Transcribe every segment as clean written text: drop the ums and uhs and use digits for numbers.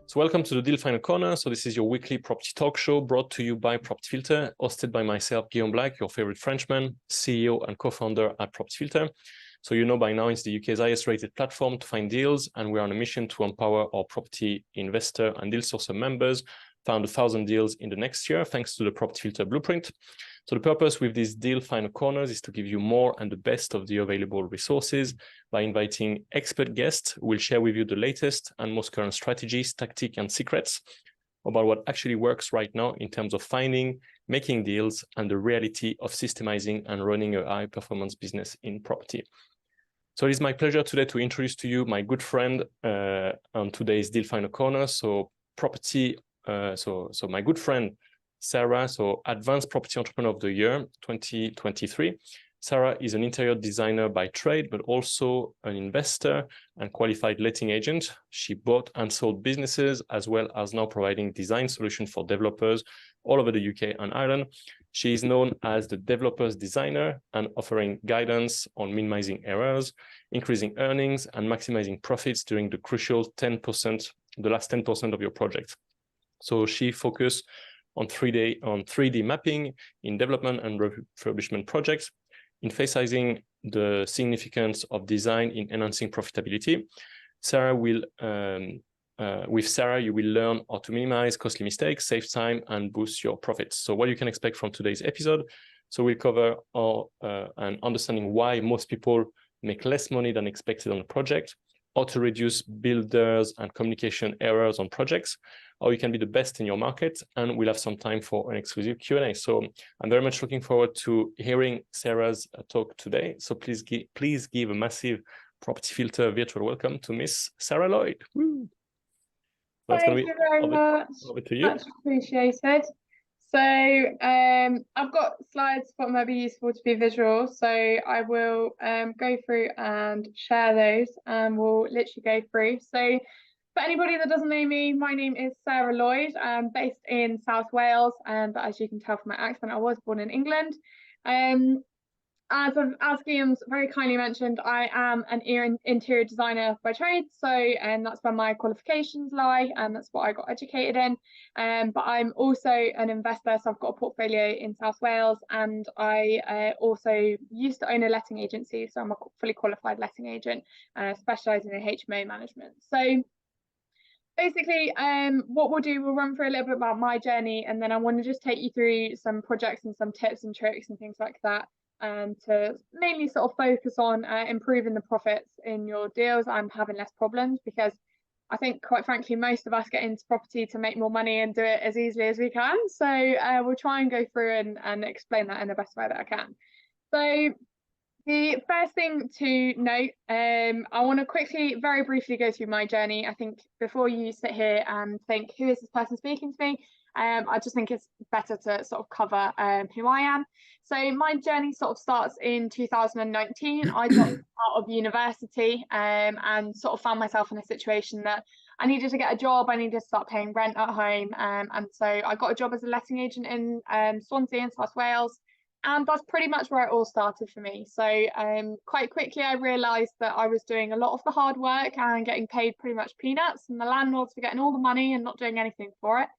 So welcome to the Deal Final Corner. So this is your weekly property talk show brought to you by Property Filter, hosted by myself, Guillaume Black, your favorite Frenchman, CEO and co-founder at Property Filter. So you know by now it's the UK's highest rated platform to find deals, and we're on a mission to empower our property investor and deal sourcer members find 1,000 deals in the next year, thanks to the Property Filter blueprint. So the purpose with these Deal Final Corners is to give you more and the best of the available resources by inviting expert guests who will share with you the latest and most current strategies, tactics, and secrets about what actually works right now in terms of finding, making deals, and the reality of systemizing and running a high-performance business in property. So it is my pleasure today to introduce to you my good friend on today's Deal Final Corner. So my good friend, Sarah, so Advanced Property Entrepreneur of the Year 2023. Sarah is an interior designer by trade, but also an investor and qualified letting agent. She bought and sold businesses, as well as now providing design solutions for developers all over the UK and Ireland. She is known as the developer's designer and offering guidance on minimizing errors, increasing earnings, and maximizing profits during the crucial 10%, the last 10% of your project. So she focused on 3D mapping in development and refurbishment projects, emphasizing the significance of design in enhancing profitability. With Sarah, you will learn how to minimize costly mistakes, save time, and boost your profits. So what you can expect from today's episode. So we'll cover and understanding why most people make less money than expected on a project, how to reduce builders and communication errors on projects, how you can be the best in your market, and we'll have some time for an exclusive Q&A. So I'm very much looking forward to hearing Sarah's talk today. So please give a massive Property Filter virtual welcome to Miss Sarah Lloyd. Woo. Thank you very much. Over to you. Much appreciated. So I've got slides that might be useful to be visual. So I will go through and share those, and we'll literally go through. So for anybody that doesn't know me, my name is Sarah Lloyd. I'm based in South Wales, but as you can tell from my accent, I was born in England. As Guillaume's very kindly mentioned, I am an interior designer by trade, so that's where my qualifications lie, and that's what I got educated in. But I'm also an investor, so I've got a portfolio in South Wales, and I also used to own a letting agency, so I'm a fully qualified letting agent, specialising in HMO management. So basically, what we'll do, we'll run through a little bit about my journey, and then I want to just take you through some projects and some tips and tricks and things like that. To mainly sort of focus on improving the profits in your deals and having less problems, because I think, quite frankly, most of us get into property to make more money and do it as easily as we can. So we'll try and go through and explain that in the best way that I can. So the first thing to note, I want to very briefly go through my journey. I think before you sit here and think, who is this person speaking to me? I just think it's better to sort of cover who I am. So my journey sort of starts in 2019. I dropped out of university and sort of found myself in a situation that I needed to get a job. I needed to start paying rent at home. And so I got a job as a letting agent in Swansea in South Wales. And that's pretty much where it all started for me. So quite quickly, I realised that I was doing a lot of the hard work and getting paid pretty much peanuts, and the landlords were getting all the money and not doing anything for it.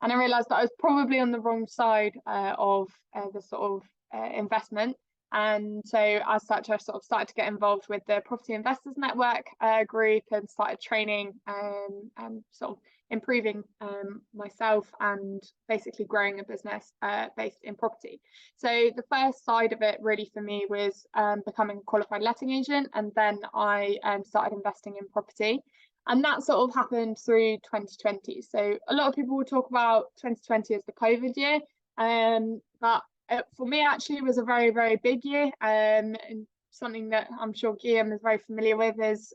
And I realised that I was probably on the wrong side of the sort of investment. And so as such, I sort of started to get involved with the Property Investors Network group and started training and sort of improving myself and basically growing a business based in property. So the first side of it really for me was becoming a qualified letting agent, and then I started investing in property. And that sort of happened through 2020. So a lot of people will talk about 2020 as the COVID year, but for me, actually, it was a very, very big year. And something that I'm sure Guillaume is very familiar with is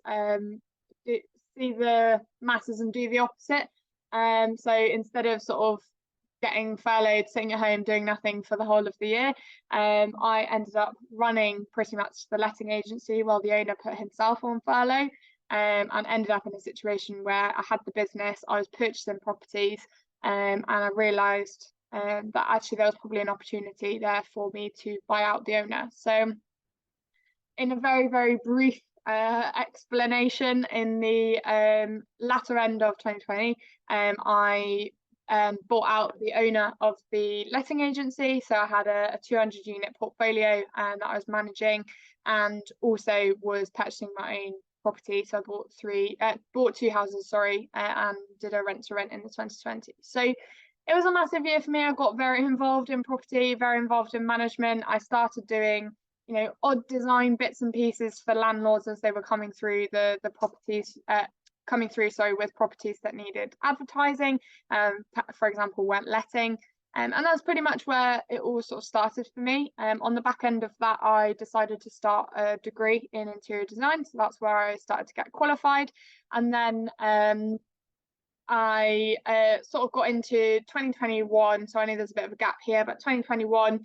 see the masses and do the opposite. So instead of sort of getting furloughed, sitting at home, doing nothing for the whole of the year, I ended up running pretty much the letting agency while the owner put himself on furlough. And ended up in a situation where I had the business, I was purchasing properties, and I realised that actually there was probably an opportunity there for me to buy out the owner. So in a very, very brief explanation. In the latter end of 2020, I bought out the owner of the letting agency. So I had a 200 unit portfolio that I was managing, and also was purchasing my own property. So I bought two houses, and did a rent to rent in the 2020. So it was a massive year for me. I got very involved in property, very involved in management. I started doing, you know, odd design bits and pieces for landlords as they were coming through the properties, with properties that needed advertising, for example, weren't letting. And that's pretty much where it all sort of started for me. On the back end of that, I decided to start a degree in interior design. So that's where I started to get qualified. And then I sort of got into 2021. So I know there's a bit of a gap here, but 2021,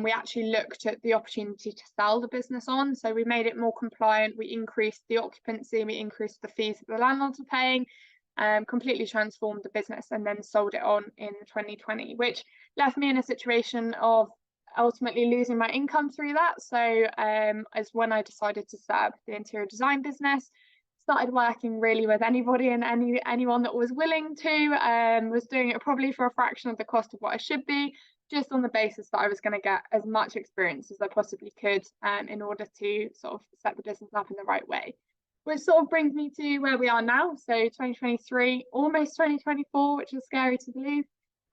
we actually looked at the opportunity to sell the business on. So we made it more compliant. We increased the occupancy, we increased the fees that the landlords were paying. Completely transformed the business, and then sold it on in 2020, which left me in a situation of ultimately losing my income through that. So as when I decided to set up the interior design business, started working really with anybody and anyone that was willing to, was doing it probably for a fraction of the cost of what I should be, just on the basis that I was going to get as much experience as I possibly could, in order to sort of set the business up in the right way. Which sort of brings me to where we are now. So 2023, almost 2024, which is scary to believe.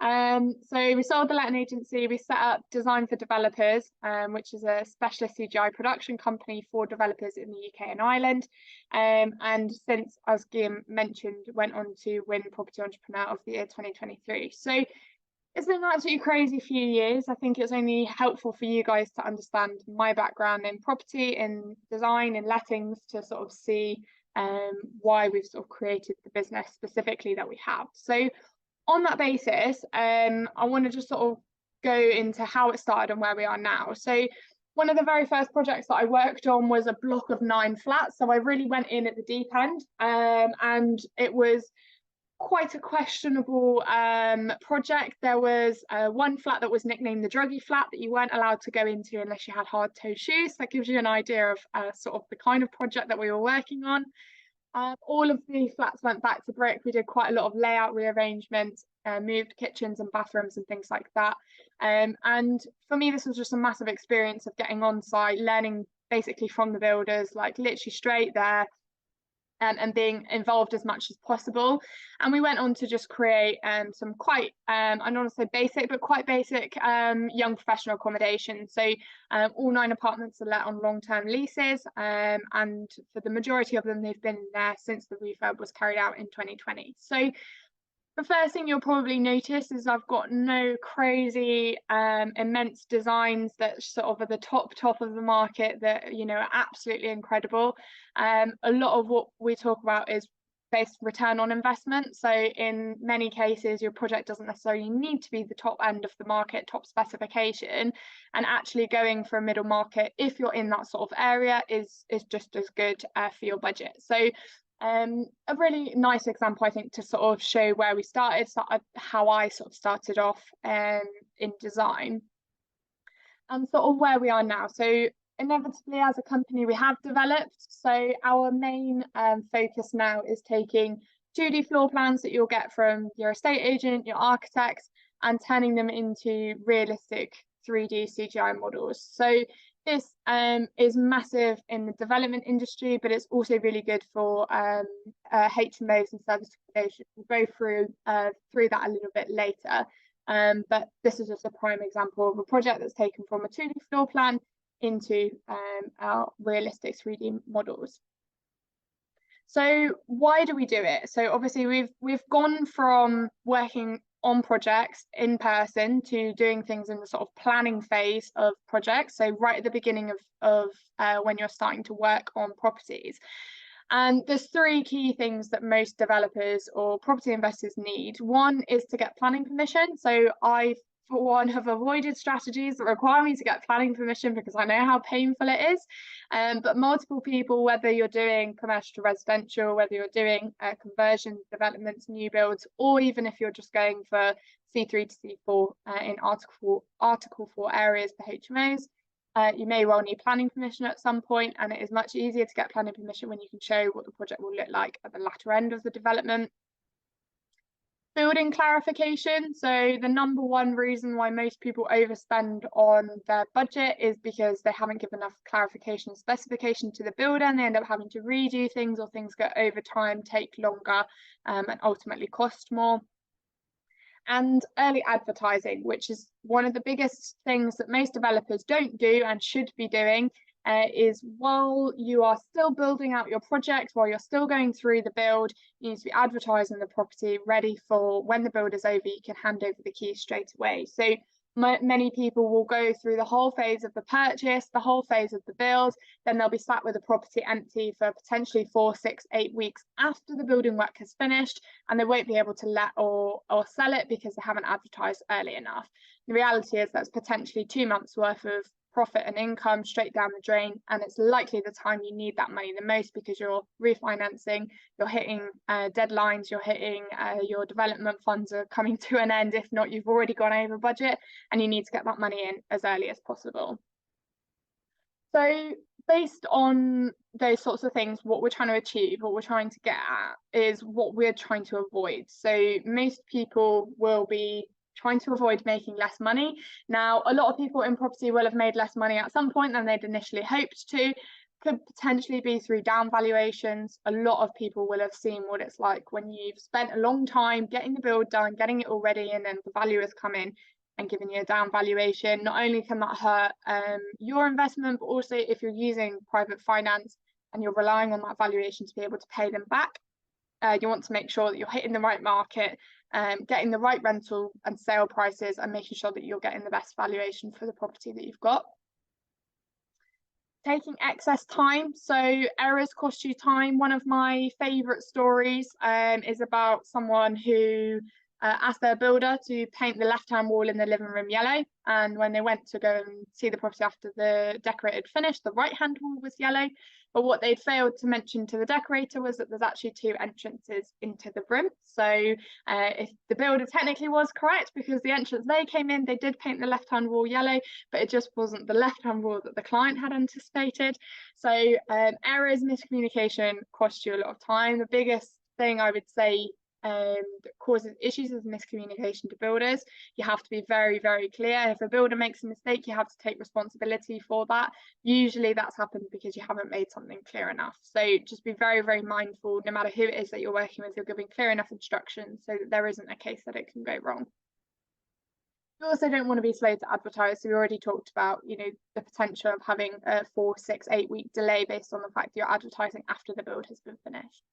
So we sold the letting agency, we set up Design for Developers, which is a specialist CGI production company for developers in the UK and Ireland. And since, as Guillaume mentioned, went on to win Property Entrepreneur of the Year 2023. So it's been an absolutely crazy few years. I think it's only helpful for you guys to understand my background in property, in design, in lettings, to sort of see why we've sort of created the business specifically that we have. So on that basis, I want to just sort of go into how it started and where we are now. So one of the very first projects that I worked on was a block of 9 flats. So I really went in at the deep end, and it was quite a questionable project. There was one flat that was nicknamed the druggy flat, that you weren't allowed to go into unless you had hard toe shoes. That gives you an idea of sort of the kind of project that we were working on. All of the flats went back to brick. We did quite a lot of layout rearrangements, moved kitchens and bathrooms and things like that. And for me, this was just a massive experience of getting on site, learning basically from the builders, like literally straight there, and being involved as much as possible. And we went on to just create some quite, I don't want to say basic, but quite basic young professional accommodation. So all 9 apartments are let on long-term leases, and for the majority of them, they've been there since the refurb was carried out in 2020. So the first thing you'll probably notice is I've got no crazy immense designs that sort of are the top of the market that, you know, are absolutely incredible. A lot of what we talk about is based return on investment. So in many cases, your project doesn't necessarily need to be the top end of the market, top specification, and actually going for a middle market, if you're in that sort of area, is just as good for your budget. So a really nice example, I think, to sort of show where we started, how I sort of started off in design, and sort of where we are now. So inevitably, as a company, we have developed. So our main focus now is taking 2D floor plans that you'll get from your estate agent, your architects, and turning them into realistic 3D CGI models. So this is massive in the development industry, but it's also really good for HMOs and service accommodation. We'll go through that a little bit later. But this is just a prime example of a project that's taken from a 2D floor plan into our realistic 3D models. So why do we do it? So obviously we've gone from working on projects in person to doing things in the sort of planning phase of projects. So right at the beginning of when you're starting to work on properties. And there's 3 key things that most developers or property investors need. One is to get planning permission. So I, for one, have avoided strategies that require me to get planning permission because I know how painful it is. But multiple people, whether you're doing commercial to residential, whether you're doing conversions, developments, new builds, or even if you're just going for C3 to C4 in Article 4 areas for HMOs, You may well need planning permission at some point, and it is much easier to get planning permission when you can show what the project will look like at the latter end of the development. Building clarification. So the number one reason why most people overspend on their budget is because they haven't given enough clarification and specification to the builder, and they end up having to redo things, or things go over time, take longer, and ultimately cost more. And early advertising, which is one of the biggest things that most developers don't do and should be doing, is while you are still building out your project, while you're still going through the build, you need to be advertising the property ready for when the build is over, you can hand over the keys straight away. So many people will go through the whole phase of the purchase, the whole phase of the build, then they'll be sat with the property empty for potentially 4, 6, 8 weeks after the building work has finished, and they won't be able to let or sell it because they haven't advertised early enough. The reality is that's potentially 2 months worth of profit and income straight down the drain, and it's likely the time you need that money the most, because you're refinancing, you're hitting deadlines, you're hitting your development funds are coming to an end. If not, you've already gone over budget, and you need to get that money in as early as possible. So based on those sorts of things, what we're trying to achieve, what we're trying to get at, is what we're trying to avoid. So most people will be trying to avoid making less money. Now, a lot of people in property will have made less money at some point than they'd initially hoped to. Could potentially be through down valuations. A lot of people will have seen what it's like when you've spent a long time getting the build done, getting it all ready, and then the valuers come in and giving you a down valuation. Not only can that hurt your investment, but also if you're using private finance and you're relying on that valuation to be able to pay them back, you want to make sure that you're hitting the right market, getting the right rental and sale prices, and making sure that you're getting the best valuation for the property that you've got. Taking excess time. So errors cost you time. One of my favourite stories is about someone who asked their builder to paint the left-hand wall in the living room yellow, and when they went to go and see the property after the decorator had finished, the right-hand wall was yellow. But what they'd failed to mention to the decorator was that there's actually 2 entrances into the room. So if the builder technically was correct, because the entrance they came in, they did paint the left-hand wall yellow, but it just wasn't the left-hand wall that the client had anticipated. So errors, miscommunication cost you a lot of time. The biggest thing I would say that causes issues is miscommunication to builders. You have to be very, very clear. If a builder makes a mistake, you have to take responsibility for that. Usually that's happened because you haven't made something clear enough. So just be very, very mindful, no matter who it is that you're working with, you're giving clear enough instructions so that there isn't a case that it can go wrong. You also don't want to be slow to advertise. So we already talked about, you know, the potential of having a 4, 6, 8 week delay based on the fact that you're advertising after the build has been finished.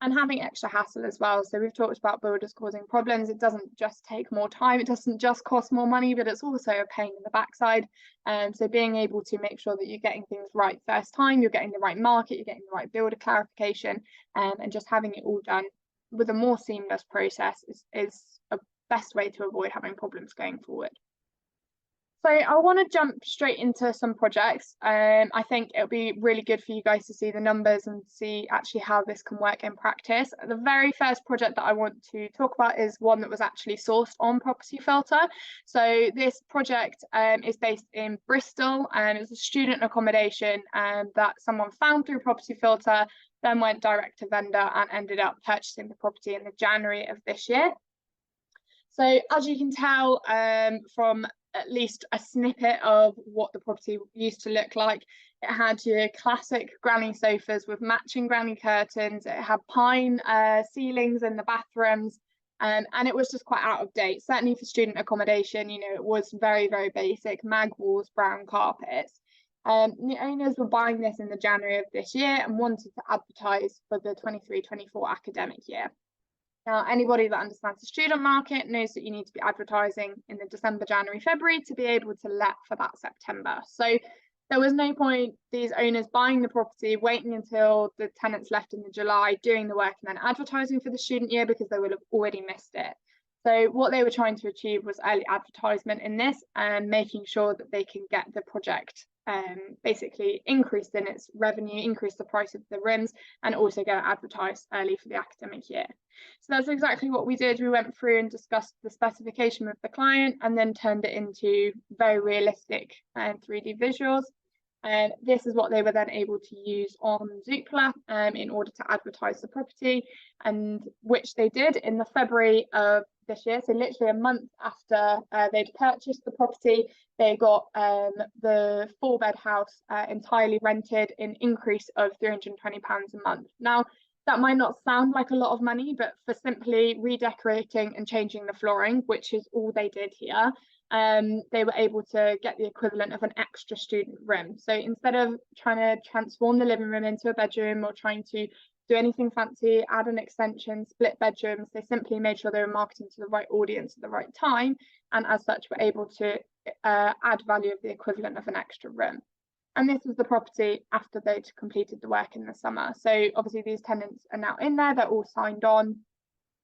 And having extra hassle as well. So we've talked about builders causing problems. It doesn't just take more time, it doesn't just cost more money, but it's also a pain in the backside. So being able to make sure that you're getting things right first time, you're getting the right market, you're getting the right builder clarification, and just having it all done with a more seamless process is a best way to avoid having problems going forward. So I want to jump straight into some projects. I think it'll be really good for you guys to see the numbers and see actually how this can work in practice. The very first project that I want to talk about is one that was actually sourced on Property Filter. So this project is based in Bristol, and it's a student accommodation that someone found through Property Filter, then went direct to vendor and ended up purchasing the property in the January of this year. So as you can tell from at least a snippet of what the property used to look like, it had your classic granny sofas with matching granny curtains, it had pine ceilings in the bathrooms, and it was just quite out of date. Certainly for student accommodation, you know, it was very, very basic, mag walls, brown carpets. The owners were buying this in the January of this year and wanted to advertise for the 23-24 academic year. Now, anybody that understands the student market knows that you need to be advertising in the December, January, February to be able to let for that September. So there was no point these owners buying the property, waiting until the tenants left in the July, doing the work and then advertising for the student year, because they would have already missed it. So what they were trying to achieve was early advertisement in this and making sure that they can get the project basically increased in its revenue, increase the price of the rooms, and also get it advertised early for the academic year. So that's exactly what we did. We went through and discussed the specification with the client and then turned it into very realistic 3D visuals. And this is what they were then able to use on Zoopla in order to advertise the property, and which they did in the February of this year. So literally a month after they'd purchased the property, they got the 4-bed house entirely rented, an increase of £320 a month. Now, that might not sound like a lot of money, but for simply redecorating and changing the flooring, which is all they did here, they were able to get the equivalent of an extra student room. So instead of trying to transform the living room into a bedroom or trying to do anything fancy, add an extension, split bedrooms, they simply made sure they were marketing to the right audience at the right time, and as such were able to add value of the equivalent of an extra room. And this was the property after they'd completed the work in the summer. So obviously these tenants are now in there, they're all signed on.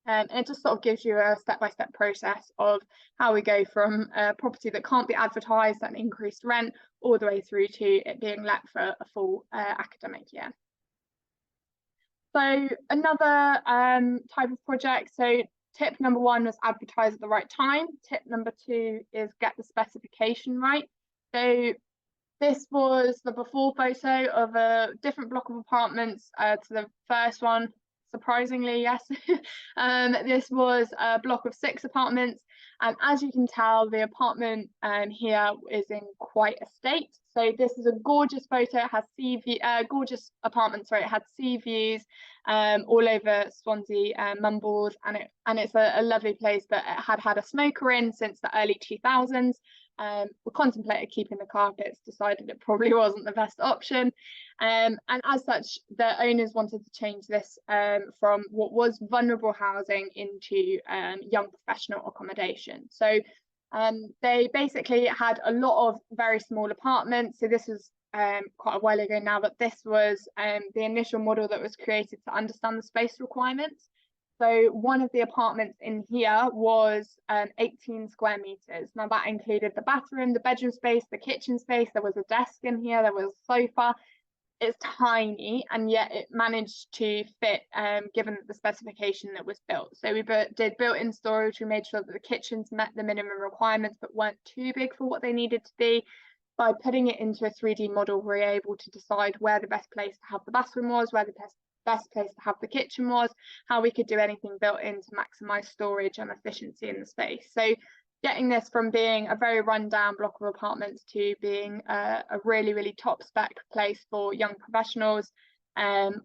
And it just sort of gives you a step-by-step process of how we go from a property that can't be advertised at an increased rent all the way through to it being let for a full academic year. So another type of project. So tip number 1 was advertise at the right time. Tip number 2 is get the specification right. So this was the before photo of a different block of apartments to the first one. Surprisingly, yes. This was a block of 6 apartments, and as you can tell, the apartment here is in quite a state. So this is a gorgeous photo. It has gorgeous apartment. Sorry, it had sea views all over Swansea, Mumbles, and it's a lovely place. But it had a smoker in since the early 2000s. We contemplated keeping the carpets, decided it probably wasn't the best option, and as such the owners wanted to change this from what was vulnerable housing into young professional accommodation. So they basically had a lot of very small apartments. So this was quite a while ago now, but this was the initial model that was created to understand the space requirements. So one of the apartments in here was 18 square meters. Now that included the bathroom, the bedroom space, the kitchen space. There was a desk in here, there was a sofa. It's tiny, and yet it managed to fit given the specification that was built. So we did built-in storage. We made sure that the kitchens met the minimum requirements but weren't too big for what they needed to be. By putting it into a 3D model, we're able to decide where the best place to have the bathroom was, where the best place to have the kitchen was, how we could do anything built in to maximize storage and efficiency in the space. So getting this from being a very rundown block of apartments to being a really, really top spec place for young professionals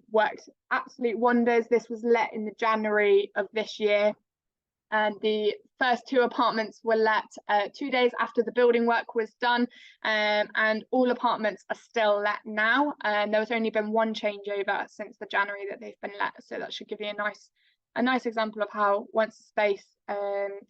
worked absolute wonders. This was let in the January of this year, and the first 2 apartments were let 2 days after the building work was done, and all apartments are still let now, and there has only been 1 changeover since the January that they've been let. So that should give you a nice example of how once the space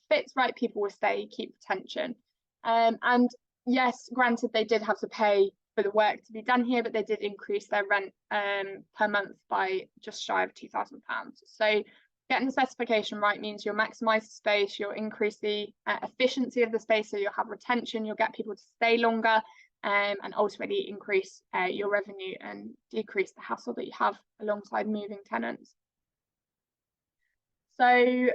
fits right, people will stay, keep retention. And yes, granted, they did have to pay for the work to be done here, but they did increase their rent per month by just shy of £2,000. So getting the specification right means you'll maximize the space, you'll increase the efficiency of the space, so you'll have retention, you'll get people to stay longer, and ultimately increase your revenue and decrease the hassle that you have alongside moving tenants. So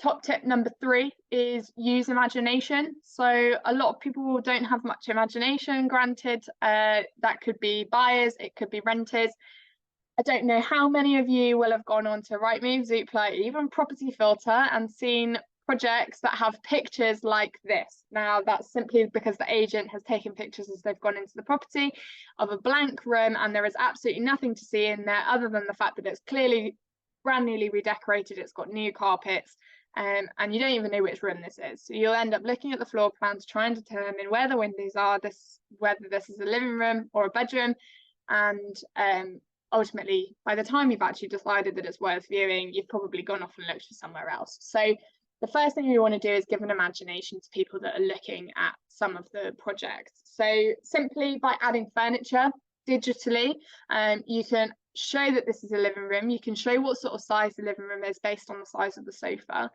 top tip number 3 is use imagination. So a lot of people don't have much imagination. Granted, that could be buyers, it could be renters. I don't know how many of you will have gone on to Rightmove, Zoopla, even Property Filter and seen projects that have pictures like this. Now that's simply because the agent has taken pictures as they've gone into the property of a blank room, and there is absolutely nothing to see in there other than the fact that it's clearly brand newly redecorated, it's got new carpets, and you don't even know which room this is. So you'll end up looking at the floor plan to try and determine where the windows are, whether this is a living room or a bedroom, and ultimately, by the time you've actually decided that it's worth viewing, you've probably gone off and looked for somewhere else. So the first thing you want to do is give an imagination to people that are looking at some of the projects. So simply by adding furniture digitally, you can show that this is a living room. You can show what sort of size the living room is based on the size of the sofa.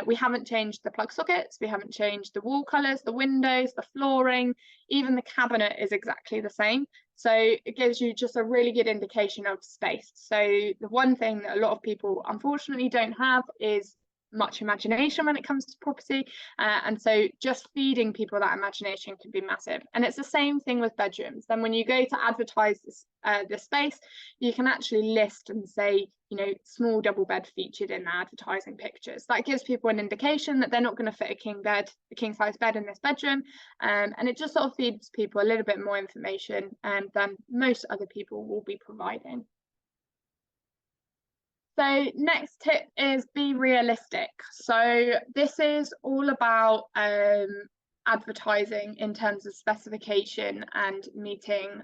We haven't changed the plug sockets, we haven't changed the wall colours, the windows, the flooring, even the cabinet is exactly the same. So it gives you just a really good indication of space. So the one thing that a lot of people unfortunately don't have is much imagination when it comes to property, and so just feeding people that imagination can be massive. And it's the same thing with bedrooms. Then when you go to advertise this space, you can actually list and say, you know, small double bed featured in the advertising pictures. That gives people an indication that they're not going to fit a king size bed in this bedroom, and it just sort of feeds people a little bit more information than most other people will be providing. So next tip is be realistic. So this is all about advertising in terms of specification and meeting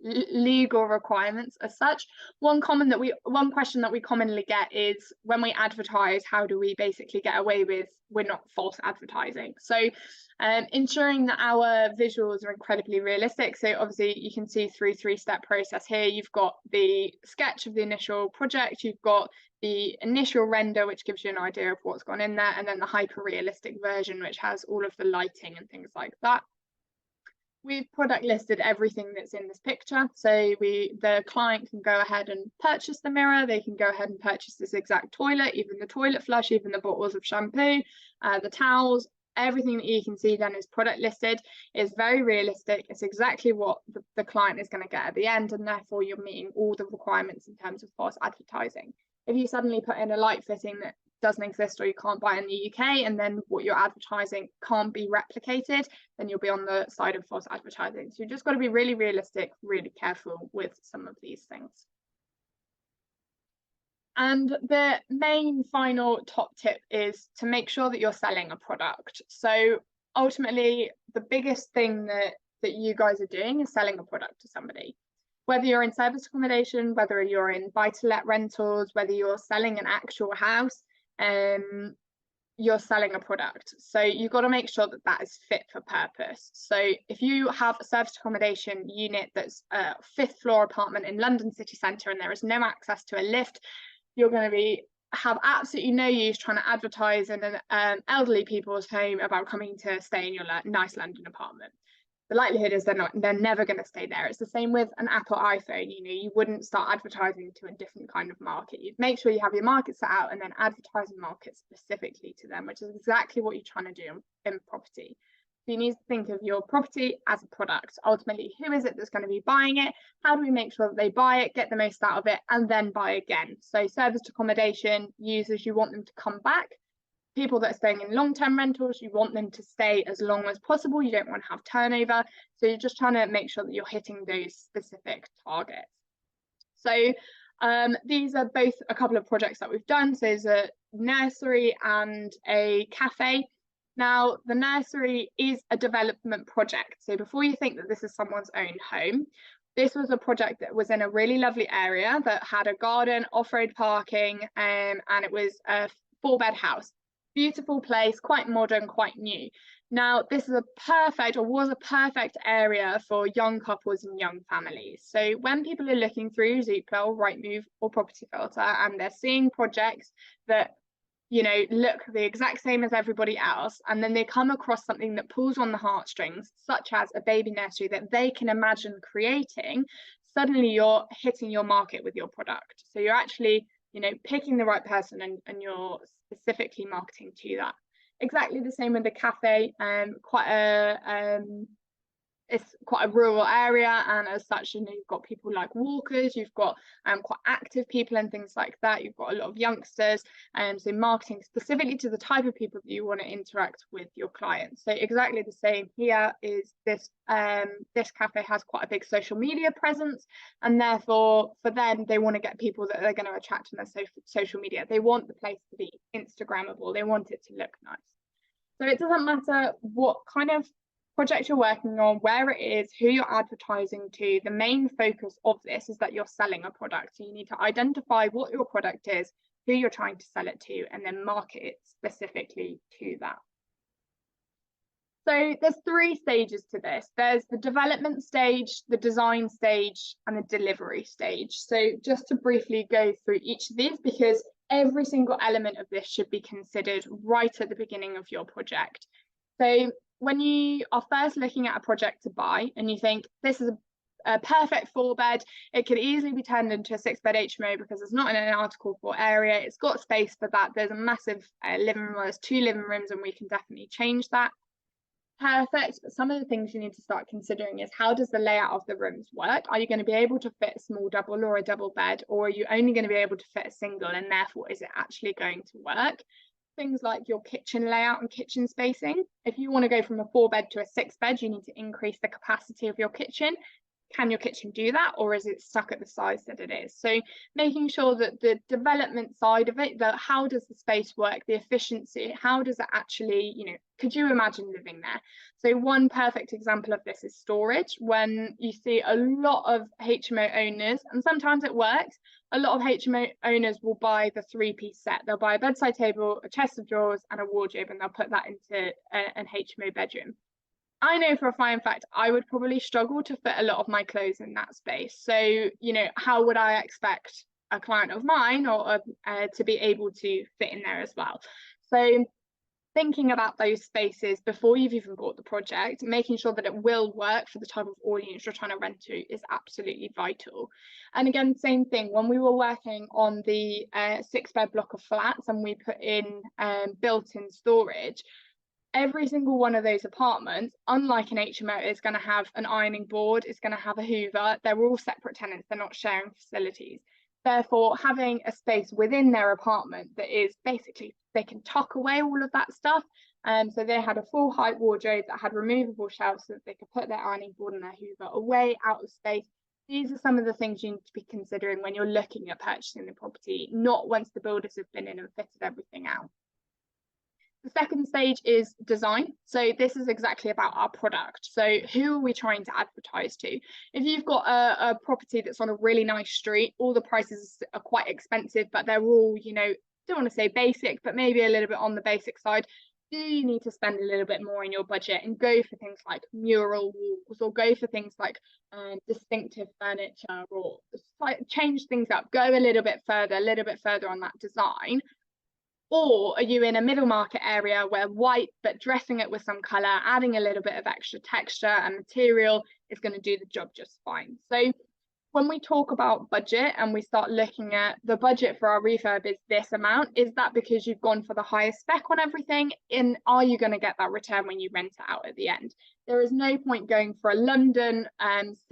legal requirements as such. One question that we commonly get is, when we advertise, how do we basically get away with we're not false advertising? So ensuring that our visuals are incredibly realistic. So obviously you can see through 3-step process here. You've got the sketch of the initial project, you've got the initial render, which gives you an idea of what's gone in there, and then the hyper realistic version, which has all of the lighting and things like that. We've product listed everything that's in this picture. So the client can go ahead and purchase the mirror, they can go ahead and purchase this exact toilet, even the toilet flush, even the bottles of shampoo, the towels. Everything that you can see then is product listed, is very realistic. It's exactly what the client is going to get at the end, and therefore you're meeting all the requirements in terms of false advertising. If you suddenly put in a light fitting that doesn't exist or you can't buy in the UK, and then what you're advertising can't be replicated, then you'll be on the side of false advertising. So you've just got to be really realistic, really careful with some of these things. And the main final top tip is to make sure that you're selling a product. So ultimately, the biggest thing that you guys are doing is selling a product to somebody. Whether you're in service accommodation, whether you're in buy-to-let rentals, whether you're selling an actual house, you're selling a product. So you've got to make sure that that is fit for purpose. So if you have a service accommodation unit that's a 5th floor apartment in London city centre and there is no access to a lift, you're going to have absolutely no use trying to advertise in an elderly people's home about coming to stay in your nice London apartment. The likelihood is they're never going to stay there. It's the same with an Apple iPhone. You know, you wouldn't start advertising to a different kind of market. You'd make sure you have your market set out and then advertise and market specifically to them, which is exactly what you're trying to do in property. So you need to think of your property as a product. Ultimately, who is it that's going to be buying it? How do we make sure that they buy it, get the most out of it, and then buy again? So serviced accommodation users, you want them to come back. People that are staying in long-term rentals, you want them to stay as long as possible. You don't want to have turnover. So you're just trying to make sure that you're hitting those specific targets. So these are both a couple of projects that we've done. So there's a nursery and a cafe. Now, the nursery is a development project. So before you think that this is someone's own home, this was a project that was in a really lovely area that had a garden, off-road parking, and it was a 4-bed house. Beautiful place, quite modern, quite new. Now, this is was a perfect area for young couples and young families. So when people are looking through Zoopla or Rightmove or Property Filter and they're seeing projects that, you know, look the exact same as everybody else, and then they come across something that pulls on the heartstrings, such as a baby nursery that they can imagine creating, suddenly you're hitting your market with your product. So you're actually, you know, picking the right person and you're specifically marketing to that. Exactly the same with the cafe. It's quite a rural area, and as such, you know, you've got people like walkers, you've got quite active people and things like that. You've got a lot of youngsters, and so marketing specifically to the type of people that you want to interact with your clients. So exactly the same here is this cafe has quite a big social media presence, and therefore for them they want to get people that they're going to attract on their social media. They want the place to be Instagrammable, they want it to look nice. So it doesn't matter what kind of project you're working on, where it is, who you're advertising to. The main focus of this is that you're selling a product. So you need to identify what your product is, who you're trying to sell it to, and then market it specifically to that. So there's 3 stages to this. There's the development stage, the design stage, and the delivery stage. So just to briefly go through each of these, because every single element of this should be considered right at the beginning of your project. So when you are first looking at a project to buy and you think this is a perfect 4-bed, it could easily be turned into a 6-bed HMO because it's not in an Article 4 area, it's got space for that, there's a massive living room, there's 2 living rooms, and we can definitely change that. Perfect, but some of the things you need to start considering is, how does the layout of the rooms work? Are you going to be able to fit a small double or a double bed, or are you only going to be able to fit a single, and therefore is it actually going to work? Things like your kitchen layout and kitchen spacing. If you want to go from a 4-bed to a 6-bed, you need to increase the capacity of your kitchen. Can your kitchen do that, or is it stuck at the size that it is? So making sure that the development side of it, that how does the space work, the efficiency, how does it actually, could you imagine living there? So one perfect example of this is storage. When you see a lot of HMO owners, and sometimes it works, a lot of HMO owners will buy the 3-piece set. They'll buy a bedside table, a chest of drawers, and a wardrobe, and they'll put that into an HMO bedroom. I know for a fine fact I would probably struggle to fit a lot of my clothes in that space. So, how would I expect a client of mine or to be able to fit in there as well? So thinking about those spaces before you've even bought the project, making sure that it will work for the type of audience you're trying to rent to is absolutely vital. And again, same thing, when we were working on the 6-bed block of flats and we put in built-in storage, every single one of those apartments, unlike an HMO, is going to have an ironing board, it's going to have a hoover. They're all separate tenants, they're not sharing facilities. Therefore, having a space within their apartment that is basically, they can tuck away all of that stuff. So they had a full height wardrobe that had removable shelves so that they could put their ironing board and their hoover away out of space. These are some of the things you need to be considering when you're looking at purchasing the property, not once the builders have been in and fitted everything out. The second stage is design. So this is exactly about our product. So who are we trying to advertise to? If you've got a property that's on a really nice street, all the prices are quite expensive, but they're all, don't want to say basic, but maybe a little bit on the basic side, do you need to spend a little bit more in your budget and go for things like mural walls, or go for things like distinctive furniture, or change things up, go a little bit further on that design? Or are you in a middle market area where white, but dressing it with some colour, adding a little bit of extra texture and material is going to do the job just fine? So when we talk about budget and we start looking at the budget for our refurb is this amount, is that because you've gone for the highest spec on everything? And are you going to get that return when you rent it out at the end? There is no point going for a London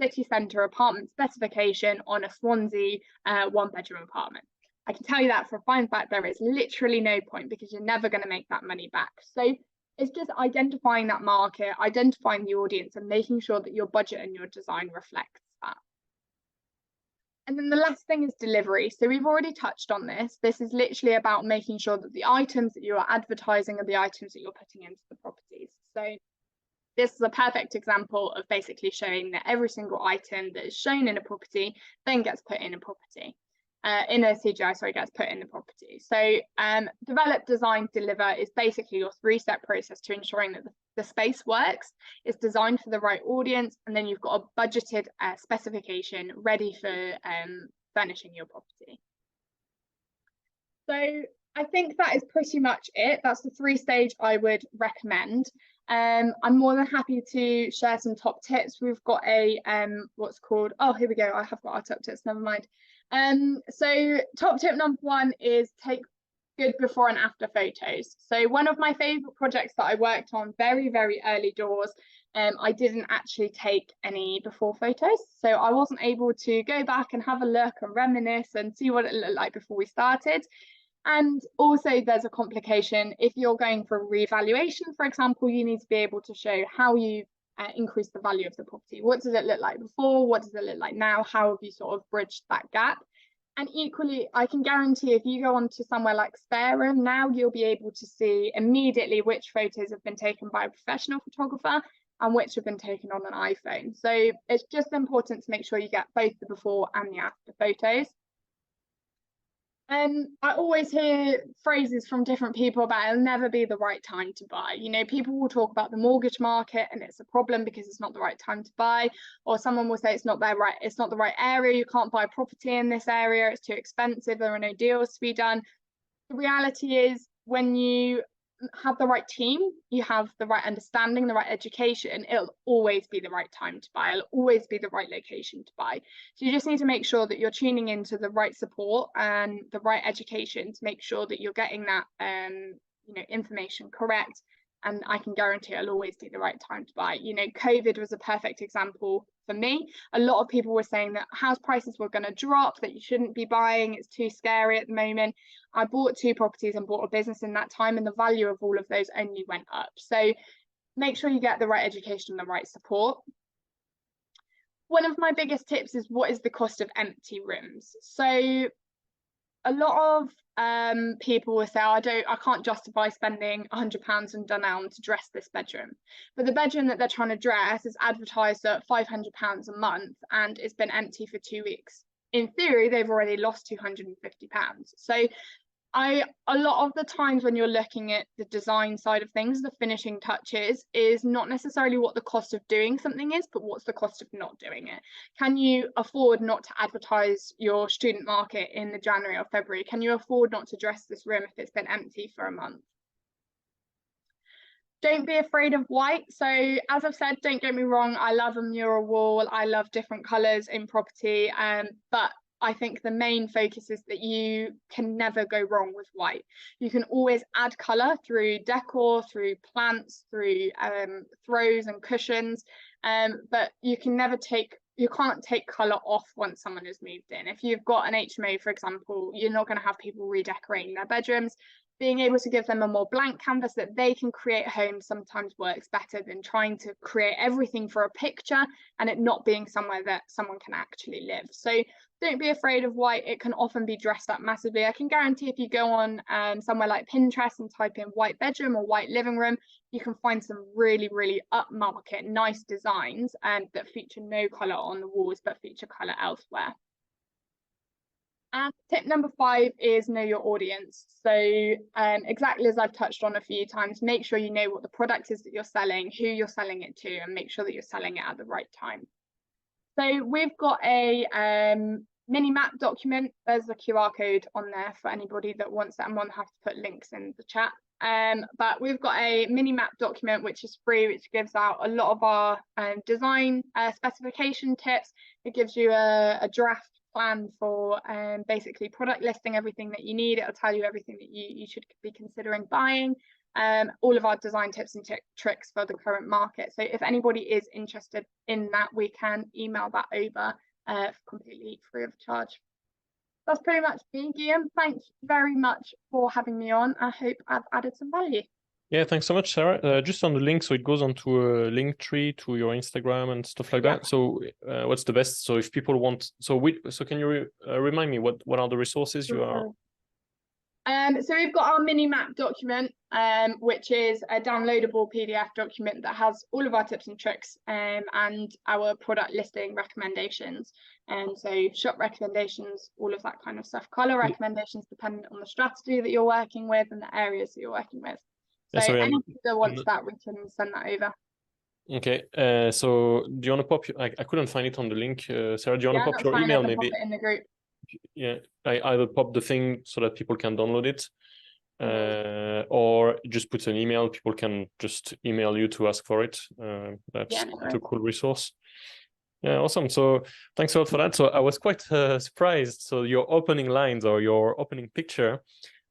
city centre apartment specification on a Swansea 1-bedroom apartment. I can tell you that for a fine fact, there is literally no point, because you're never going to make that money back. So it's just identifying that market, identifying the audience, and making sure that your budget and your design reflects that. And then the last thing is delivery. So we've already touched on this. This is literally about making sure that the items that you are advertising are the items that you're putting into the properties. So this is a perfect example of basically showing that every single item that is shown in a property then gets put in a property. In a CGI, sorry, gets put in the property. So develop, design, deliver is basically your 3-step process to ensuring that the space works, it's designed for the right audience, and then you've got a budgeted specification ready for furnishing your property. So I think that is pretty much it. That's the 3-stage I would recommend. I'm more than happy to share some top tips. We've got a what's called, oh, here we go, I have got our top tips, never mind. So top tip number 1 is take good before and after photos. So one of my favorite projects that I worked on very, very early doors, I didn't actually take any before photos. So I wasn't able to go back and have a look and reminisce and see what it looked like before we started. And also there's a complication. If you're going for a revaluation, for example, you need to be able to show how you increase the value of the property. What does it look like before? What does it look like now? How have you sort of bridged that gap? And equally, I can guarantee if you go on to somewhere like Spare Room now, you'll be able to see immediately which photos have been taken by a professional photographer and which have been taken on an iPhone. So it's just important to make sure you get both the before and the after photos. I always hear phrases from different people about it'll never be the right time to buy. You know, people will talk about the mortgage market and it's a problem because it's not the right time to buy, or someone will say it's not the right area, you can't buy property in this area, it's too expensive, there are no deals to be done. The reality is, when you have the right team, you have the right understanding, the right education, it'll always be the right time to buy, it'll always be the right location to buy. So you just need to make sure that you're tuning into the right support and the right education to make sure that you're getting that information correct. And I can guarantee it'll always be the right time to buy. You know, COVID was a perfect example for me. A lot of people were saying that house prices were going to drop, that you shouldn't be buying, it's too scary at the moment. I bought 2 properties and bought a business in that time, and the value of all of those only went up. So make sure you get the right education and the right support. One of my biggest tips is, what is the cost of empty rooms? So a lot of people will say, I can't justify spending £100 in Dunelm to dress this bedroom. But the bedroom that they're trying to dress is advertised at £500 a month and it's been empty for 2 weeks. In theory, they've already lost £250. So a lot of the times when you're looking at the design side of things, the finishing touches is not necessarily what the cost of doing something is, but what's the cost of not doing it. Can you afford not to advertise your student market in the January or February? Can you afford not to dress this room if it's been empty for a month? Don't be afraid of white. So as I've said, don't get me wrong, I love a mural wall, I love different colours in property, but I think the main focus is that you can never go wrong with white. You can always add colour through decor, through plants, through throws and cushions, but you can't take colour off once someone has moved in. If you've got an HMO, for example, you're not going to have people redecorating their bedrooms. Being able to give them a more blank canvas that they can create a home sometimes works better than trying to create everything for a picture and it not being somewhere that someone can actually live. So don't be afraid of white. It can often be dressed up massively. I can guarantee if you go on somewhere like Pinterest and type in white bedroom or white living room, you can find some really, really upmarket, nice designs that feature no colour on the walls, but feature colour elsewhere. And tip number 5 is know your audience. So exactly as I've touched on a few times, make sure you know what the product is that you're selling, who you're selling it to, and make sure that you're selling it at the right time. So we've got a mini map document. There's a QR code on there for anybody that wants it. I'm going to have to put links in the chat. But we've got a mini map document which is free, which gives out a lot of our design specification tips. It gives you a draft plan for basically product listing, everything that you need. It'll tell you everything that you should be considering buying, all of our design tips and tricks for the current market. So if anybody is interested in that, we can email that over completely free of charge. That's pretty much me, Guillaume. Thanks very much for having me on. I hope I've added some value. Yeah, thanks so much, Sarah. Just on the link, so it goes onto a link tree to your Instagram and stuff like that. So what's the best? So if people want, so can you remind me what are the resources you are? So we've got our mini map document, which is a downloadable PDF document that has all of our tips and tricks and our product listing recommendations. And so shop recommendations, all of that kind of stuff. Color recommendations dependent on the strategy that you're working with and the areas that you're working with. So anyone that wants that, we can send that over. Okay. So do you want to pop? I couldn't find it on the link. Sarah, do you want to pop your email? Maybe pop it in the group. Yeah, I either pop the thing so that people can download it, or just put an email. People can just email you to ask for it. That's quite a cool resource. Yeah, awesome. So thanks a lot for that. So I was quite surprised. So your opening lines or your opening picture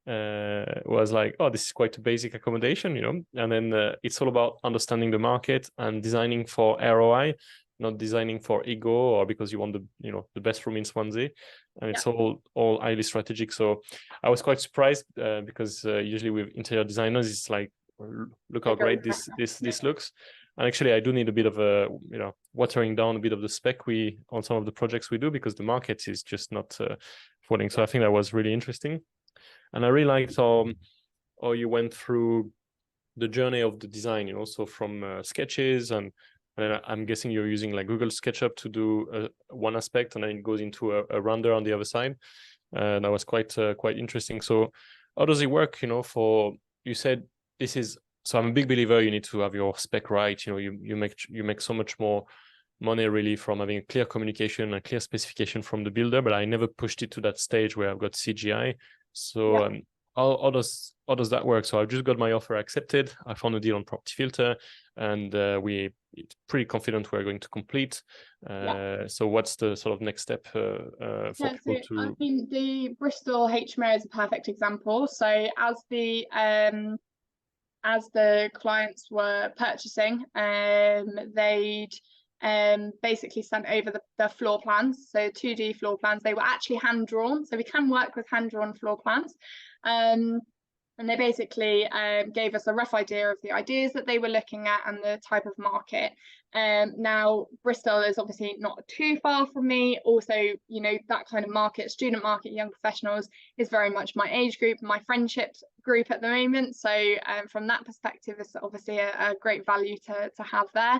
was like, oh, this is quite a basic accommodation, you know, and then it's all about understanding the market and designing for ROI, not designing for ego or because you want the best room in Swansea, and it's all highly strategic. So I was quite surprised because usually with interior designers it's like, look how great this looks, and actually I do need a bit of a watering down a bit of the spec on some of the projects we do because the market is just not falling. So I think that was really interesting. And I really liked how you went through the journey of the design, so from sketches, and I'm guessing you're using like Google SketchUp to do one aspect, and then it goes into a render on the other side. That was quite interesting. So how does it work? You said this is, so I'm a big believer you need to have your spec right. You make so much more money really from having a clear communication and clear specification from the builder, but I never pushed it to that stage where I've got CGI. So Yeah. how does that work? So I've just got my offer accepted. I found a deal on Property Filter, and we're pretty confident we're going to complete. So what's the sort of next step for Yeah, people so I to? mean the Bristol HMO is a perfect example. So as the clients were purchasing, they'd basically sent over the floor plans, so 2D floor plans. They were actually hand drawn, so we can work with hand drawn floor plans. And they basically gave us a rough idea of the ideas that they were looking at and the type of market. Now, Bristol is obviously not too far from me. Also, that kind of market, student market, young professionals, is very much my age group, my friendships group at the moment. So from that perspective, it's obviously a great value to have there.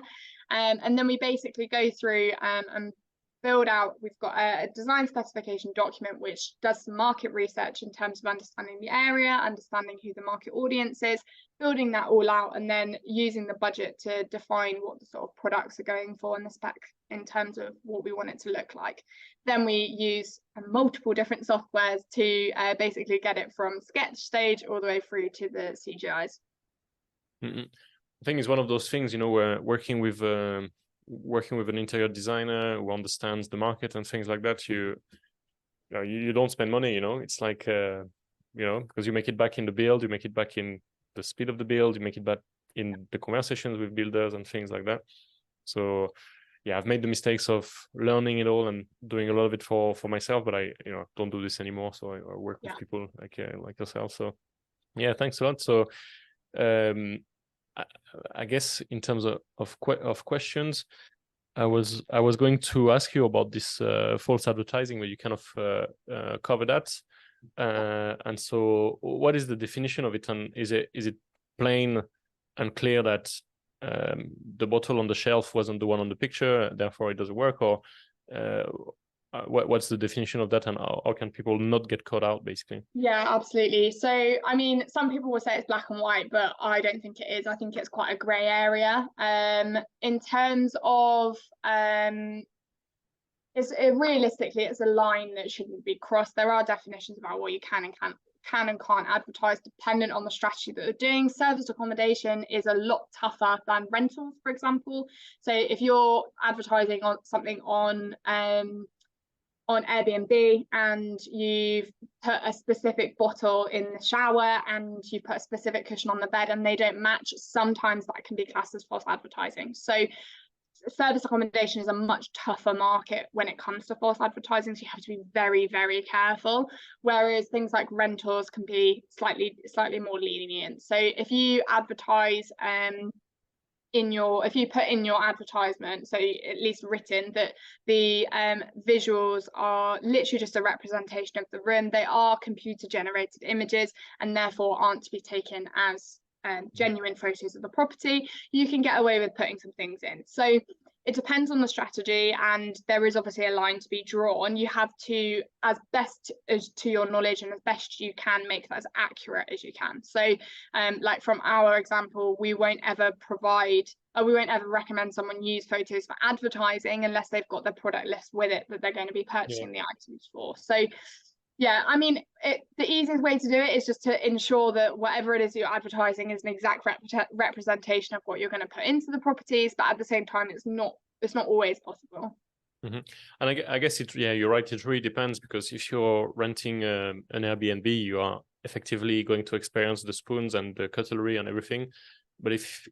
And then we basically go through and build out, we've got a design specification document which does some market research in terms of understanding the area, understanding who the market audience is, building that all out, and then using the budget to define what the sort of products are going for in the spec in terms of what we want it to look like. Then we use multiple different softwares to basically get it from sketch stage all the way through to the CGIs. I think it's one of those things, where working with an interior designer who understands the market and things like that, you don't spend money. It's like because you make it back in the build, you make it back in the speed of the build, you make it back in the conversations with builders and things like that. So yeah, I've made the mistakes of learning it all and doing a lot of it for myself, but I don't do this anymore. So I work with people like yourself. So yeah, thanks a lot. So I guess in terms of questions, I was going to ask you about this false advertising, where you kind of cover that. And so, what is the definition of it? And is it plain and clear that the bottle on the shelf wasn't the one on the picture, therefore it doesn't work? Or what's the definition of that, and how can people not get caught out, basically? Yeah, absolutely. So, I mean, some people will say it's black and white, but I don't think it is. I think it's quite a grey area. In terms of realistically, it's a line that shouldn't be crossed. There are definitions about what you can and can't advertise dependent on the strategy that you're doing. Serviced accommodation is a lot tougher than rentals, for example. So if you're advertising on something on Airbnb and you've put a specific bottle in the shower and you put a specific cushion on the bed and they don't match, sometimes that can be classed as false advertising. So service accommodation is a much tougher market when it comes to false advertising, so you have to be very, very careful, whereas things like rentals can be slightly more lenient. So if you advertise if you put in your advertisement, so at least written, that the visuals are literally just a representation of the room, they are computer generated images and therefore aren't to be taken as genuine photos of the property, you can get away with putting some things in. So it depends on the strategy, and there is obviously a line to be drawn. You have to, as best as to your knowledge and as best you can, make that as accurate as you can. So like from our example, we won't ever recommend someone use photos for advertising unless they've got the product list with it that they're going to be purchasing the items for. So yeah, I mean, the easiest way to do it is just to ensure that whatever it is you're advertising is an exact representation of what you're going to put into the properties, but at the same time, it's not always possible. And I guess you're right. It really depends, because if you're renting an Airbnb, you are effectively going to experience the spoons and the cutlery and everything. But if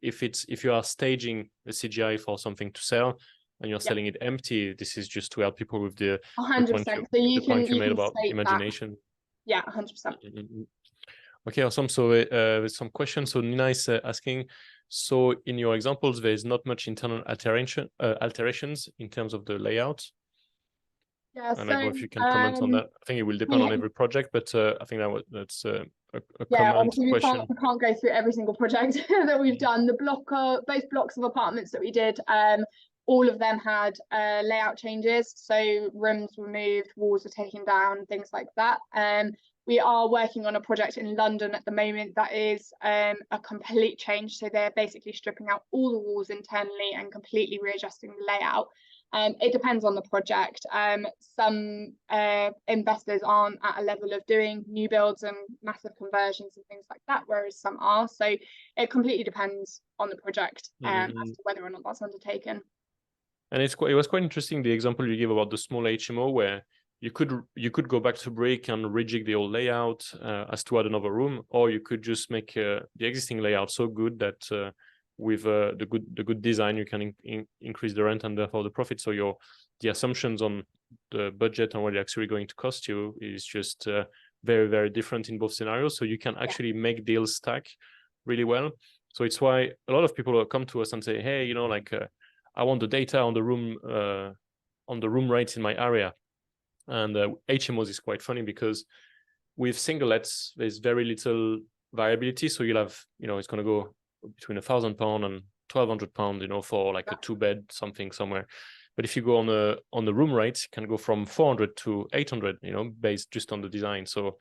you are staging a CGI for something to sell, and you're selling it empty, this is just to help people with the 100%. So point you made about imagination. That. Yeah, 100%. Okay, awesome. So with some questions. So Nina is asking, so in your examples, there is not much internal alterations in terms of the layout. Yeah, and I don't know if you can comment on that. I think it will depend on every project, but I think that's a common question. We can't go through every single project that we've done. Both blocks of apartments that we did, all of them had layout changes. So rooms were moved, walls were taken down, things like that. We are working on a project in London at the moment that is a complete change. So they're basically stripping out all the walls internally and completely readjusting the layout. It depends on the project. Some investors aren't at a level of doing new builds and massive conversions and things like that, whereas some are. So it completely depends on the project as to whether or not that's undertaken. And it was quite interesting, the example you gave about the small HMO, where you could go back to brick and rejig the old layout as to add another room, or you could just make the existing layout so good that with the good design you can increase the rent and therefore the profit. So the assumptions on the budget and what it's actually going to cost you is just very, very different in both scenarios. So you can actually make deals stack really well. So it's why a lot of people come to us and say, hey, you know, like I want the data on the room rates in my area. And HMOs is quite funny because with single lets, there's very little variability. So you'll have, you know, it's going to go between £1,000 and £1,200, you know, for like a 2-bed something somewhere. But if you go on the room rate, it can go from 400 to 800, you know, based just on the design. So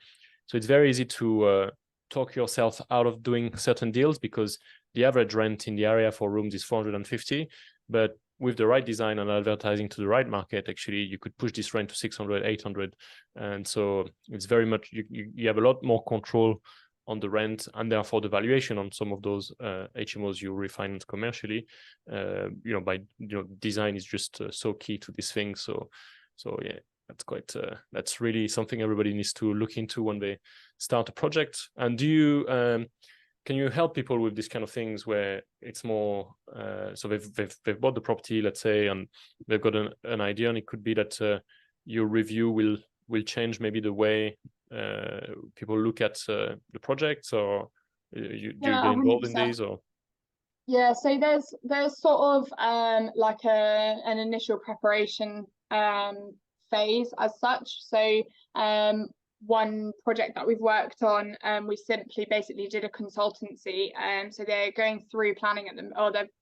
it's very easy to talk yourself out of doing certain deals because the average rent in the area for rooms is 450, but with the right design and advertising to the right market, actually, you could push this rent to 600, 800. And so it's very much, you have a lot more control on the rent and therefore the valuation on some of those HMOs you refinance commercially, you know, by, you know, design is just so key to this thing. So yeah, that's quite, that's really something everybody needs to look into when they start a project. And do you, can you help people with these kind of things where it's more, so they've bought the property, let's say, and they've got an idea, and it could be that your review will change maybe the way people look at the projects, or do you get involved 100%. in these, or? Yeah, so there's sort of like an initial preparation phase as such. So one project that we've worked on, we simply basically did a consultancy. So they're going through planning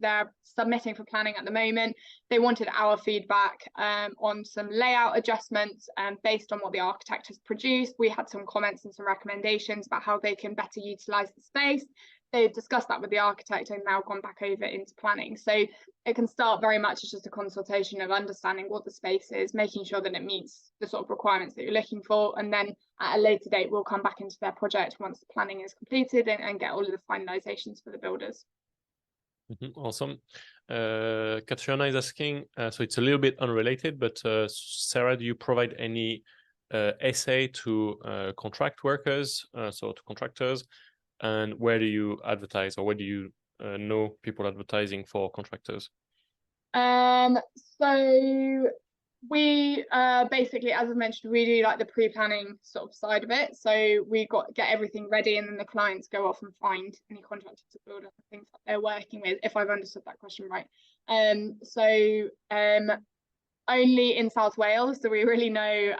they're submitting for planning at the moment. They wanted our feedback on some layout adjustments based on what the architect has produced. We had some comments and some recommendations about how they can better utilize the space. They've discussed that with the architect and now gone back over into planning. So it can start very much as just a consultation of understanding what the space is, making sure that it meets the sort of requirements that you're looking for. And then at a later date, we'll come back into their project once the planning is completed and get all of the finalizations for the builders. Awesome. Katrina is asking, so it's a little bit unrelated, but Sarah, do you provide any essay to contract workers, so to contractors? And where do you advertise, or where do you know people advertising for contractors? So we basically, as I mentioned, we do like the pre-planning sort of side of it. So we get everything ready, and then the clients go off and find any contractors to build up the things that they're working with, if I've understood that question right. Only in South Wales do we really know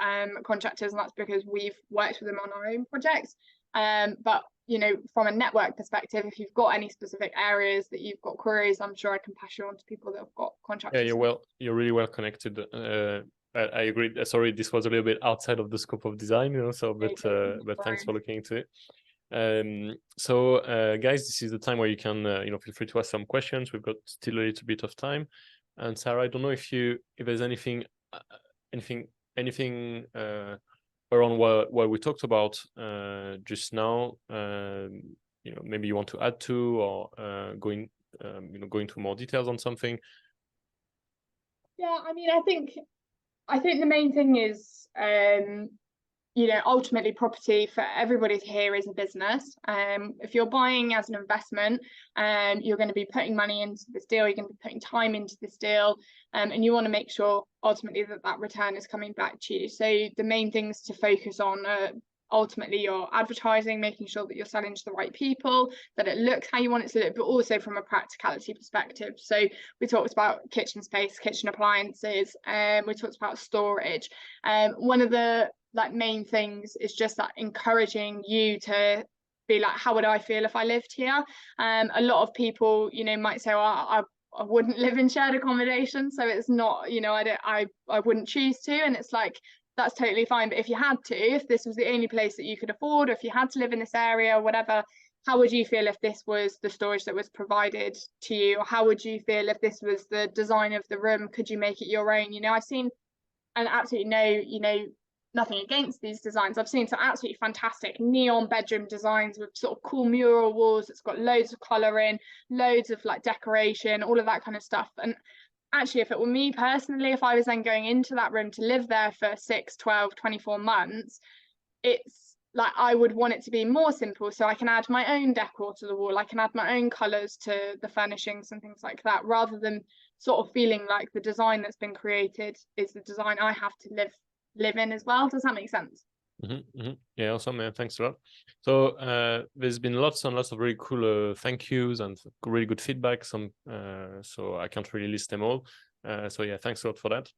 contractors, and that's because we've worked with them on our own projects. But you know, from a network perspective, if you've got any specific areas that you've got queries, I'm sure I can pass you on to people that have got contractors. Yeah, you're really well connected. I agree. Sorry, this was a little bit outside of the scope of design, you know. So, but thanks for looking into it. So, guys, this is the time where you can, you know, feel free to ask some questions. We've got still a little bit of time. And Sarah, I don't know if there's anything around what we talked about just now, you know, maybe you want to add to, or go into more details on something. Yeah, I mean, I think the main thing is, you know, ultimately property for everybody here is a business. If you're buying as an investment, you're going to be putting money into this deal, you're going to be putting time into this deal, and you want to make sure ultimately that return is coming back to you. So the main things to focus on are ultimately your advertising, making sure that you're selling to the right people, that it looks how you want it to look, but also from a practicality perspective. So we talked about kitchen space, kitchen appliances, we talked about storage. One of the main things is just that encouraging you to be like, how would I feel if I lived here? A lot of people, you know, might say, well, wouldn't live in shared accommodation, so it's not, you know, I wouldn't choose to, and it's like, that's totally fine. But if you had to, if this was the only place that you could afford, or if you had to live in this area or whatever, how would you feel if this was the storage that was provided to you? Or how would you feel if this was the design of the room? Could you make it your own? You know, I've seen, and absolutely no, you know, nothing against these designs. I've seen some absolutely fantastic neon bedroom designs with sort of cool mural walls. It's got loads of colour in, loads of like decoration, all of that kind of stuff. And actually, if it were me personally, if I was then going into that room to live there for 6, 12, 24 months, it's like I would want it to be more simple, so I can add my own decor to the wall, I can add my own colours to the furnishings and things like that, rather than sort of feeling like the design that's been created is the design I have to live in as well. Does that make sense? Yeah, awesome, man. Thanks a lot. So there's been lots and lots of really cool thank yous and really good feedback. So I can't really list them all. So yeah, thanks a lot for that.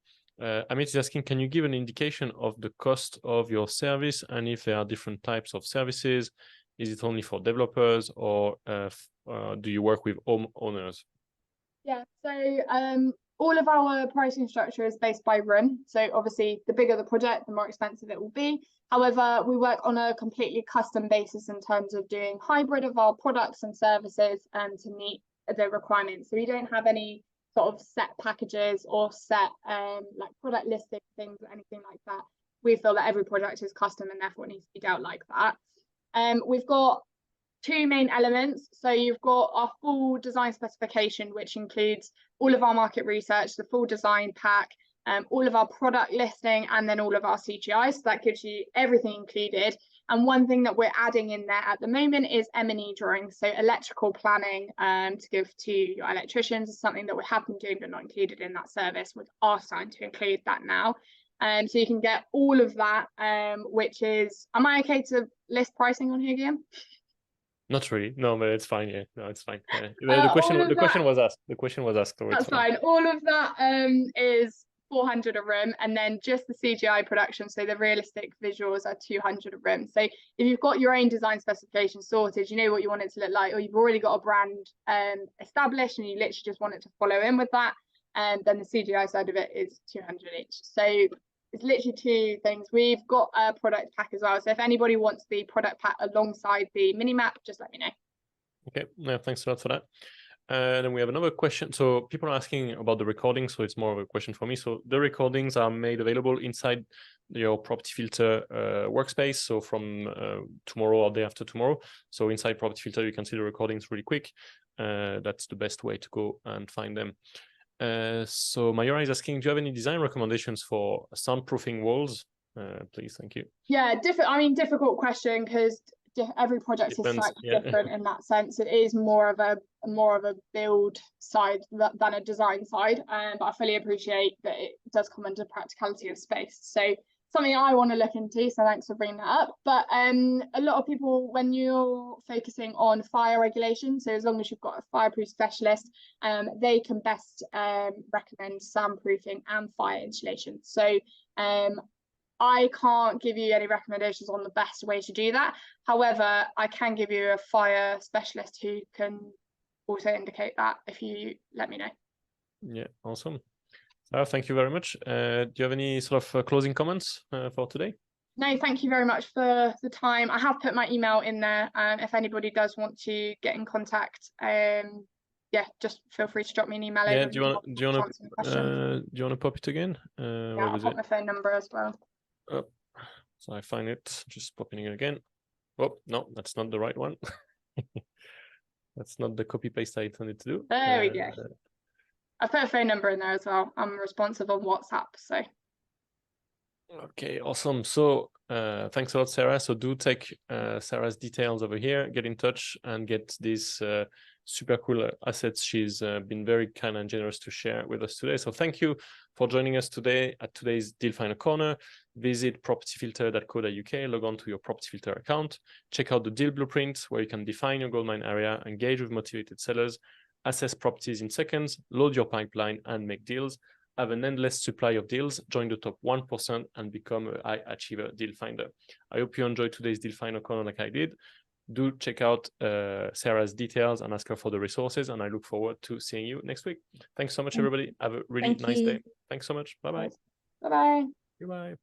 Amit is asking, can you give an indication of the cost of your service and if there are different types of services? Is it only for developers, or do you work with homeowners? Yeah, so all of our pricing structure is based by room. So obviously, the bigger the project, the more expensive it will be. However, we work on a completely custom basis in terms of doing hybrid of our products and services to meet the requirements. So we don't have any sort of set packages or set like product listing things or anything like that. We feel that every product is custom and therefore it needs to be dealt like that. We've got two main elements. So you've got our full design specification, which includes all of our market research, the full design pack, all of our product listing, and then all of our CGI. So that gives you everything included. And one thing that we're adding in there at the moment is M&E drawings, so electrical planning to give to your electricians is something that we have been doing but not included in that service. We are starting to include that now. So you can get all of that, which is, am I okay to list pricing on here, Guillaume? Not really, no, but it's fine. Yeah, no, it's fine. Yeah. The question was asked. The question was asked. So that's fine. All of that is 400 a room, and then just the CGI production, so the realistic visuals, are 200 a room. So if you've got your own design specification sorted, you know what you want it to look like, or you've already got a brand established and you literally just want it to follow in with that, and then the CGI side of it is 200 each. So it's literally two things. We've got a product pack as well, so if anybody wants the product pack alongside the mini map, just let me know. Okay, yeah, thanks a lot for that. Then we have another question. So people are asking about the recording, so it's more of a question for me. So the recordings are made available inside your Property Filter workspace. So from tomorrow or day after tomorrow. So inside Property Filter, you can see the recordings really quick. That's the best way to go and find them. So Mayura is asking, do you have any design recommendations for soundproofing walls? Please, thank you. Yeah, difficult question, because every project is slightly different in that sense. It is more of a build side than a design side, but I fully appreciate that it does come under practicality of space. So something I want to look into, so thanks for bringing that up. But a lot of people, when you're focusing on fire regulation, so as long as you've got a fireproof specialist, they can best recommend soundproofing and fire insulation. So I can't give you any recommendations on the best way to do that. However, I can give you a fire specialist who can also indicate that if you let me know. Yeah, awesome. Thank you very much. Do you have any sort of closing comments for today? No, thank you very much for the time. I have put my email in there. If anybody does want to get in contact, yeah, just feel free to drop me an email. Yeah, over. do you want to pop it again? Yeah, I'll pop my phone number as well. Oh, so I find it, just popping it again. Oh, no, that's not the right one. That's not the copy paste I intended to do. There we go. I put a phone number in there as well. I'm responsive on WhatsApp, so. Okay, awesome. So thanks a lot, Sarah. So do take Sarah's details over here, get in touch and get these super cool assets she's been very kind and generous to share with us today. So thank you for joining us today at today's Deal Finder Corner. Visit propertyfilter.co.uk, log on to your Property Filter account, check out the deal blueprint where you can define your goldmine area, engage with motivated sellers, assess properties in seconds, load your pipeline and make deals. Have an endless supply of deals, join the top 1% and become a high achiever deal finder. I hope you enjoyed today's Deal Finder Corner like I did. do check out Sarah's details and ask her for the resources. And I look forward to seeing you next week. Thanks so much, everybody. Have a really nice day. Thanks so much. Bye-bye. Bye-bye. Goodbye.